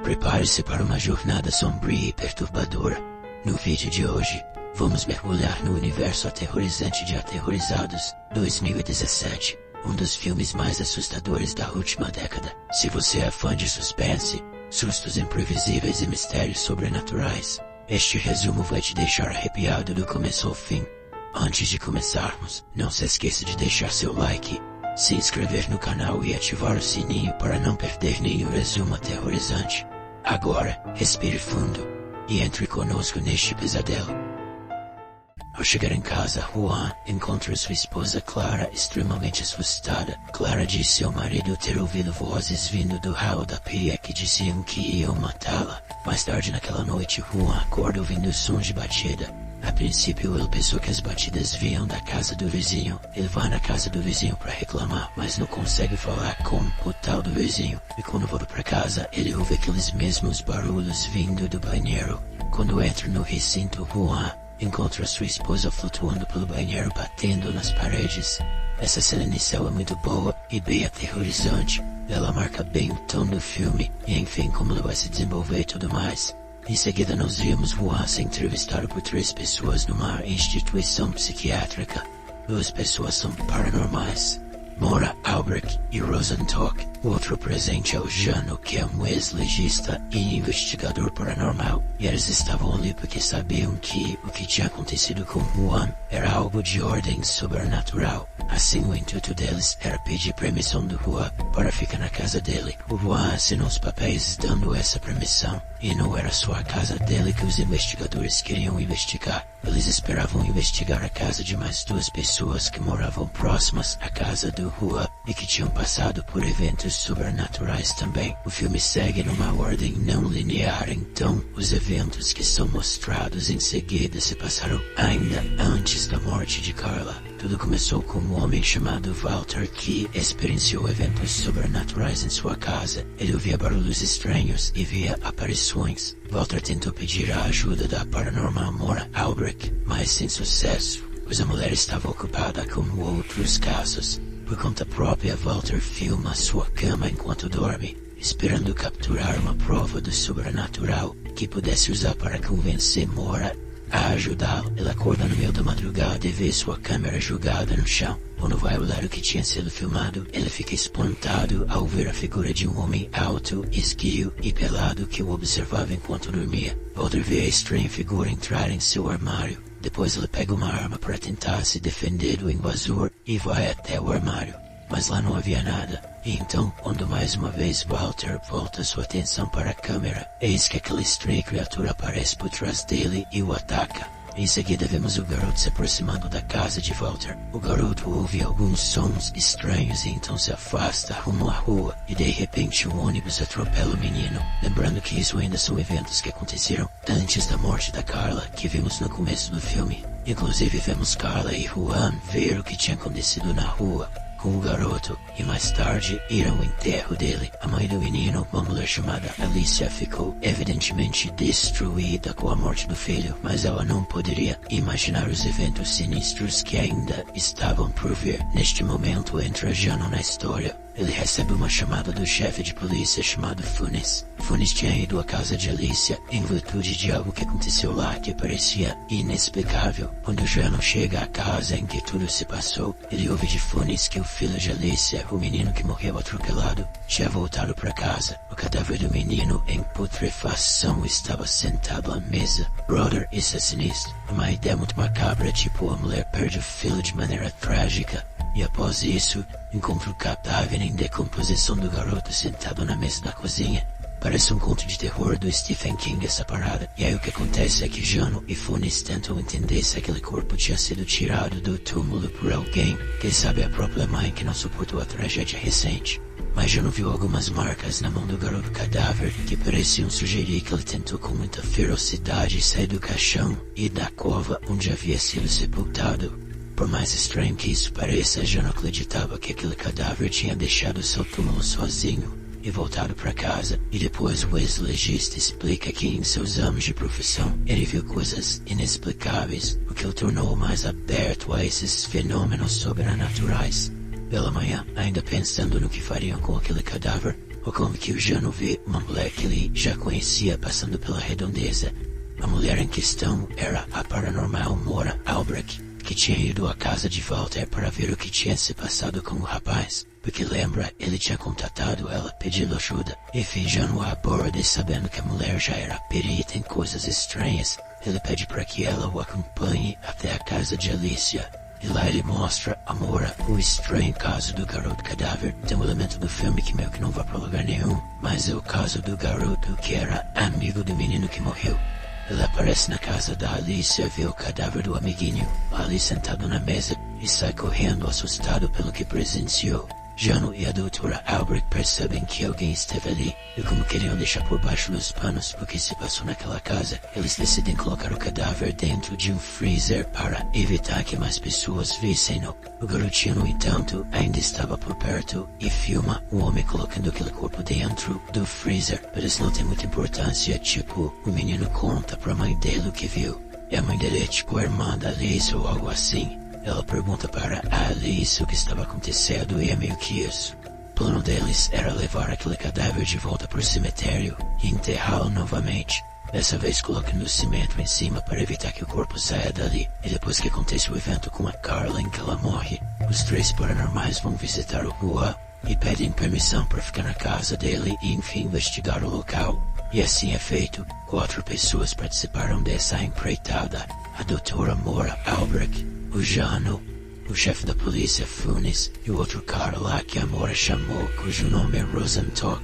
Prepare-se para uma jornada sombria e perturbadora. No vídeo de hoje, vamos mergulhar no universo aterrorizante de Aterrorizados, 2017, um dos filmes mais assustadores da última década. Se você é fã de suspense, sustos imprevisíveis e mistérios sobrenaturais, este resumo vai te deixar arrepiado do começo ao fim. Antes de começarmos, não se esqueça de deixar seu like, se inscrever no canal e ativar o sininho para não perder nenhum resumo aterrorizante. Agora, respire fundo e entre conosco neste pesadelo. Ao chegar em casa, Juan encontra sua esposa Clara extremamente assustada. Clara disse ao marido ter ouvido vozes vindo do hall da pia que diziam que iam matá-la. Mais tarde naquela noite, Juan acorda ouvindo sons de batida. A princípio ele pensou que as batidas vinham da casa do vizinho. Ele vai na casa do vizinho para reclamar, mas não consegue falar com o tal do vizinho. E quando volta para casa, ele ouve aqueles mesmos barulhos vindo do banheiro. Quando entra no recinto, Juan encontra sua esposa flutuando pelo banheiro, batendo nas paredes. Essa cena inicial é muito boa e bem aterrorizante. Ela marca bem o tom do filme e enfim como ela vai se desenvolver e tudo mais. Em seguida nós vimos Juan ser entrevistado por 3 pessoas numa instituição psiquiátrica. 2 pessoas são paranormais, Maura Albrecht e Rosenstock. O outro presente é o Jano, que é um ex-legista e investigador paranormal. E eles estavam ali porque sabiam que o que tinha acontecido com Juan era algo de ordem sobrenatural. Assim, o intuito deles era pedir permissão do Juan para ficar na casa dele. O Juan assinou os papéis dando essa permissão. E não era só a casa dele que os investigadores queriam investigar. Eles esperavam investigar a casa de mais 2 pessoas que moravam próximas à casa do Juan e que tinham passado por eventos sobrenaturais também. O filme segue numa ordem não linear, então os eventos que são mostrados em seguida se passaram ainda antes da morte de Carla. Tudo começou com um homem chamado Walter que experienciou eventos sobrenaturais em sua casa. Ele ouvia barulhos estranhos e via aparições. Walter tentou pedir a ajuda da paranormal Maura Albrecht, mas sem sucesso, pois a mulher estava ocupada com outros casos. Por conta própria, Walter filma sua cama enquanto dorme, esperando capturar uma prova do sobrenatural que pudesse usar para convencer Maura a ajudá-lo. Ele acorda no meio da madrugada e vê sua câmera jogada no chão. Quando vai olhar o que tinha sido filmado, ele fica espantado ao ver a figura de um homem alto, esguio e pelado que o observava enquanto dormia. Walter vê a estranha figura entrar em seu armário. Depois ele pega uma arma para tentar se defender do invasor e vai até o armário. Mas lá não havia nada. E então, quando mais uma vez Walter volta sua atenção para a câmera, eis que aquela estranha criatura aparece por trás dele e o ataca. Em seguida vemos o garoto se aproximando da casa de Walter. O garoto ouve alguns sons estranhos e então se afasta rumo à rua. E de repente um ônibus atropela o menino. Lembrando que isso ainda são eventos que aconteceram antes da morte da Carla, que vimos no começo do filme. Inclusive vemos Carla e Juan ver o que tinha acontecido na rua com o garoto, e mais tarde ir ao enterro dele. A mãe do menino, uma mulher chamada Alicia, ficou evidentemente destruída com a morte do filho, mas ela não poderia imaginar os eventos sinistros que ainda estavam por vir. Neste momento entra Jano na história. Ele recebe uma chamada do chefe de polícia chamado Funes. Funes tinha ido à casa de Alicia em virtude de algo que aconteceu lá que parecia inexplicável. Quando Jano chega à casa em que tudo se passou, ele ouve de Funes que o filho de Alicia, o menino que morreu atropelado, tinha voltado para casa. O cadáver do menino em putrefação estava sentado à mesa. Brother, isso é sinistro. Uma ideia muito macabra, tipo a mulher perde o filho de maneira trágica. E após isso, encontra o cadáver em decomposição do garoto sentado na mesa da cozinha. Parece um conto de terror do Stephen King essa parada. E aí o que acontece é que Jano e Funes tentam entender se aquele corpo tinha sido tirado do túmulo por alguém. Quem sabe a própria mãe que não suportou a tragédia recente. Mas Jano viu algumas marcas na mão do garoto cadáver que pareciam sugerir que ele tentou com muita ferocidade sair do caixão e da cova onde havia sido sepultado. Por mais estranho que isso pareça, Jano acreditava que aquele cadáver tinha deixado seu túmulo sozinho e voltado para casa. E depois o ex-legista explica que em seus anos de profissão ele viu coisas inexplicáveis, o que o tornou mais aberto a esses fenômenos sobrenaturais. Pela manhã, ainda pensando no que fariam com aquele cadáver, Como que o Jano vê uma mulher que ele já conhecia passando pela redondeza. A mulher em questão era a paranormal Maura Albrecht, que tinha ido à casa de Walter para ver o que tinha se passado com o rapaz, porque lembra, ele tinha contatado ela pedindo ajuda, e Jano a aborda e sabendo que a mulher já era perita em coisas estranhas, ele pede para que ela o acompanhe até a casa de Alicia. E lá ele mostra a Maura o estranho caso do garoto cadáver. Tem um elemento do filme que meio que não vai pra lugar nenhum, mas é o caso do garoto que era amigo do menino que morreu. Ele aparece na casa da Alicia, vê o cadáver do amiguinho ali sentado na mesa e sai correndo assustado pelo que presenciou. Jano e a doutora Albrecht percebem que alguém esteve ali e como queriam deixar por baixo dos panos o que se passou naquela casa, eles decidem colocar o cadáver dentro de um freezer para evitar que mais pessoas vissem-no. O garotinho, no entanto, ainda estava por perto e filma o homem colocando aquele corpo dentro do freezer. Mas isso não tem muita importância, tipo, o menino conta pra mãe dele o que viu. E a mãe dele é tipo a irmã da Alice ou algo assim. Ela pergunta para a Alice o que estava acontecendo e é meio que isso. O plano deles era levar aquele cadáver de volta para o cemitério e enterrá-lo novamente. Dessa vez colocando o cimento em cima para evitar que o corpo saia dali. E depois que acontece o evento com a Carla em que ela morre, os três paranormais vão visitar o Juan e pedem permissão para ficar na casa dele e enfim investigar o local. E assim é feito. 4 pessoas participaram dessa empreitada. A doutora Maura Albrecht, o Jano, o chefe da polícia Funes e o outro cara lá que a Maura chamou, cujo nome é Rosenstock.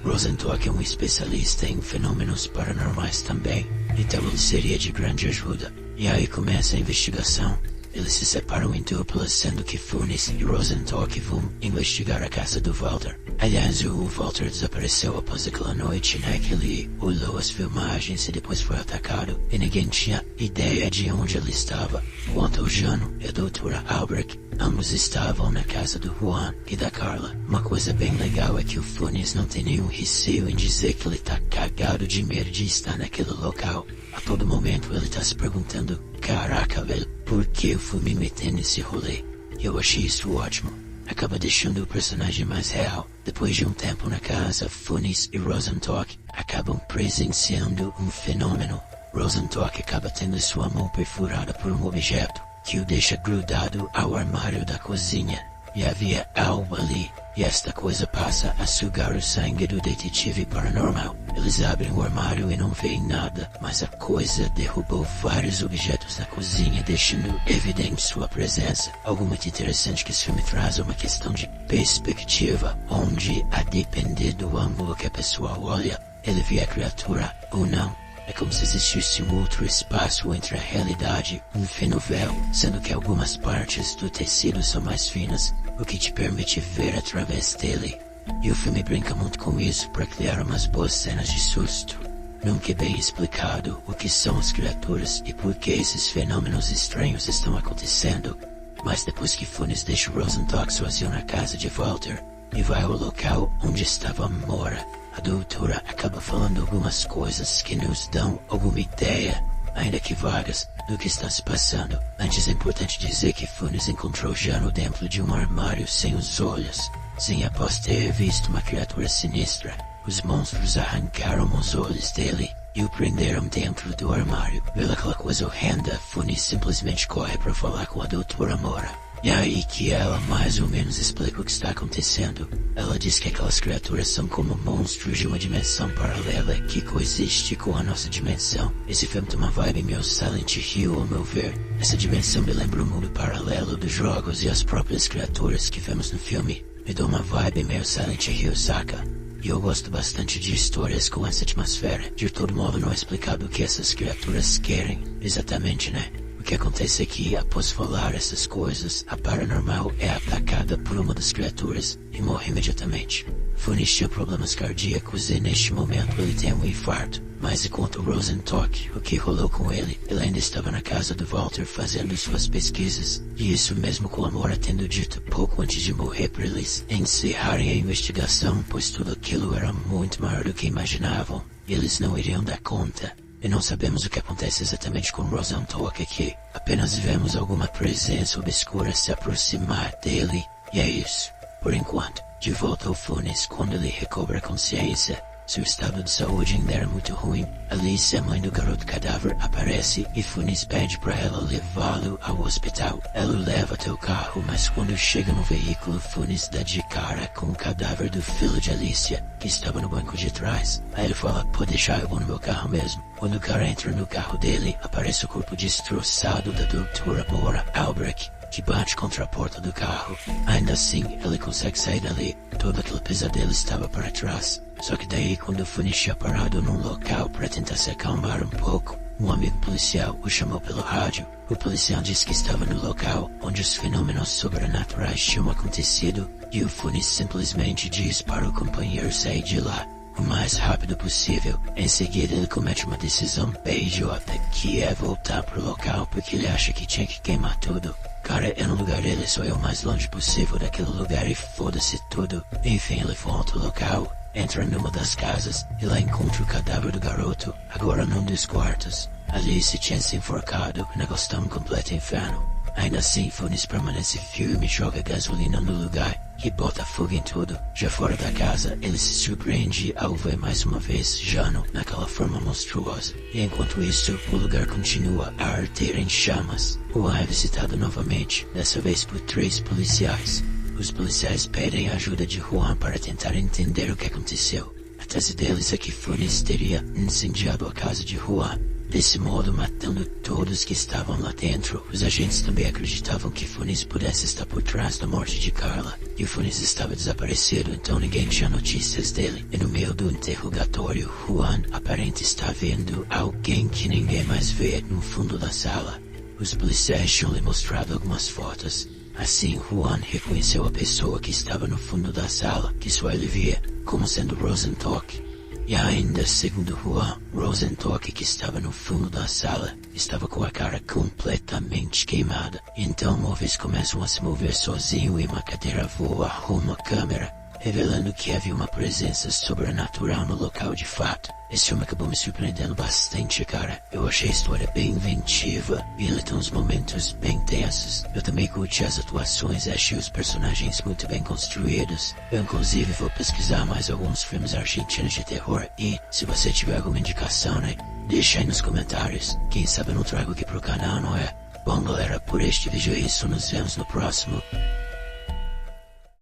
Rosenstock é um especialista em fenômenos paranormais também, então ele seria de grande ajuda. E aí começa a investigação. Eles se separam em duplas, sendo que Funes e Rosenstock vão investigar a casa do Walter. Aliás, o Walter desapareceu após aquela noite, né, que ele olhou as filmagens e depois foi atacado, e ninguém tinha ideia de onde ele estava. Quanto ao Jano e a doutora Albrecht, ambos estavam na casa do Juan e da Carla. Uma coisa bem legal é que o Funes não tem nenhum receio em dizer que ele tá cagado de medo de estar naquele local. A todo momento ele tá se perguntando, caraca, velho, por que eu fui me meter nesse rolê? E eu achei isso ótimo. Acaba deixando o personagem mais real. Depois de um tempo na casa, Funes e Rosenstock acabam presenciando um fenômeno. Rosenstock acaba tendo sua mão perfurada por um objeto que o deixa grudado ao armário da cozinha. E havia algo ali, e esta coisa passa a sugar o sangue do detetive paranormal. Eles abrem o armário e não veem nada, mas a coisa derrubou vários objetos na cozinha, deixando evidente sua presença. Algo muito interessante que esse filme traz é uma questão de perspectiva, onde, a depender do ângulo que a pessoa olha, ele vê a criatura ou não. É como se existisse um outro espaço entre a realidade e um fino véu, sendo que algumas partes do tecido são mais finas, o que te permite ver através dele. E o filme brinca muito com isso para criar umas boas cenas de susto. Nunca é bem explicado o que são as criaturas e por que esses fenômenos estranhos estão acontecendo, mas depois que Funes deixa Rosenstock sozinho na casa de Walter e vai ao local onde estava Maura, a doutora acaba falando algumas coisas que nos dão alguma ideia, ainda que vagas, do que está se passando. Antes é importante dizer que Funes encontrou Jano dentro de um armário sem os olhos. Sim, após ter visto uma criatura sinistra, os monstros arrancaram os olhos dele e o prenderam dentro do armário. Pela aquela coisa horrenda, Funes simplesmente corre para falar com a doutora Maura. E é aí que ela mais ou menos explica o que está acontecendo. Ela diz que aquelas criaturas são como monstros de uma dimensão paralela que coexiste com a nossa dimensão. Esse filme tem uma vibe meio Silent Hill, ao meu ver. Essa dimensão me lembra o mundo paralelo dos jogos e as próprias criaturas que vemos no filme. Me dá uma vibe meio Silent Hill, saca? E eu gosto bastante de histórias com essa atmosfera. De todo modo, não é explicado o que essas criaturas querem exatamente, né? O que acontece é que, após falar essas coisas, a paranormal é atacada por uma das criaturas e morre imediatamente. Funes tinha problemas cardíacos e neste momento ele tem um infarto. Mas enquanto Rosenstock, o que rolou com ele, ele ainda estava na casa do Walter fazendo suas pesquisas. E isso mesmo com a Maura tendo dito pouco antes de morrer para eles encerrarem a investigação, pois tudo aquilo era muito maior do que imaginavam. E eles não iriam dar conta. E não sabemos o que acontece exatamente com Rosenstock aqui. Apenas vemos alguma presença obscura se aproximar dele. E é isso, por enquanto. De volta ao Funes, quando ele recobra a consciência, seu estado de saúde ainda era muito ruim. Alice, a mãe do garoto cadáver, aparece e Funes pede para ela levá-lo ao hospital. Ela o leva até o carro, mas quando chega no veículo, Funes dá de cara com o cadáver do filho de Alicia, que estava no banco de trás. Aí ele fala, pode deixar, eu vou no meu carro mesmo. Quando o cara entra no carro dele, aparece o corpo destroçado da doutora Maura Albrecht, que bate contra a porta do carro. Ainda assim, ele consegue sair dali. Todo aquele pesadelo estava para trás. Só que daí, quando o Funes tinha parado num local para tentar se acalmar um pouco, um amigo policial o chamou pelo rádio. O policial disse que estava no local onde os fenômenos sobrenaturais tinham acontecido, e o Funes simplesmente diz para o companheiro sair de lá o mais rápido possível. Em seguida, ele comete uma decisão bem idiota, que é voltar pro local porque ele acha que tinha que queimar tudo. Cara, eu no lugar dele só ia o mais longe possível daquele lugar e foda-se tudo. Enfim, ele volta ao local, entra numa das casas e lá encontra o cadáver do garoto, agora num dos quartos. Alice tinha se enforcado, o negócio tá um completo inferno. Ainda assim, Funes permanece firme, joga gasolina no lugar e bota fogo em tudo. Já fora da casa, ele se surpreende ao ver mais uma vez Jano naquela forma monstruosa. E enquanto isso, o lugar continua a arder em chamas. Juan é visitado novamente, dessa vez por 3 policiais. Os policiais pedem a ajuda de Juan para tentar entender o que aconteceu. A tese deles é que Funes teria incendiado a casa de Juan, desse modo matando todos que estavam lá dentro. Os agentes também acreditavam que Funes pudesse estar por trás da morte de Carla, e o Funes estava desaparecido, então ninguém tinha notícias dele. E no meio do interrogatório, Juan aparenta estar vendo alguém que ninguém mais vê no fundo da sala. Os policiais tinham lhe mostrado algumas fotos. Assim, Juan reconheceu a pessoa que estava no fundo da sala, que só ele via, como sendo Rosenstock. E ainda, segundo Juan, Rosenstock, que estava no fundo da sala, estava com a cara completamente queimada. Então móveis começam a se mover sozinho e uma cadeira voa rumo à câmera, revelando que havia uma presença sobrenatural no local de fato. Esse filme acabou me surpreendendo bastante, cara. Eu achei a história bem inventiva e ele tem uns momentos bem tensos. Eu também curti as atuações e achei os personagens muito bem construídos. Eu inclusive vou pesquisar mais alguns filmes argentinos de terror e, se você tiver alguma indicação, né, deixa aí nos comentários. Quem sabe eu não trago aqui pro canal, não é? Bom galera, por este vídeo é isso, nos vemos no próximo.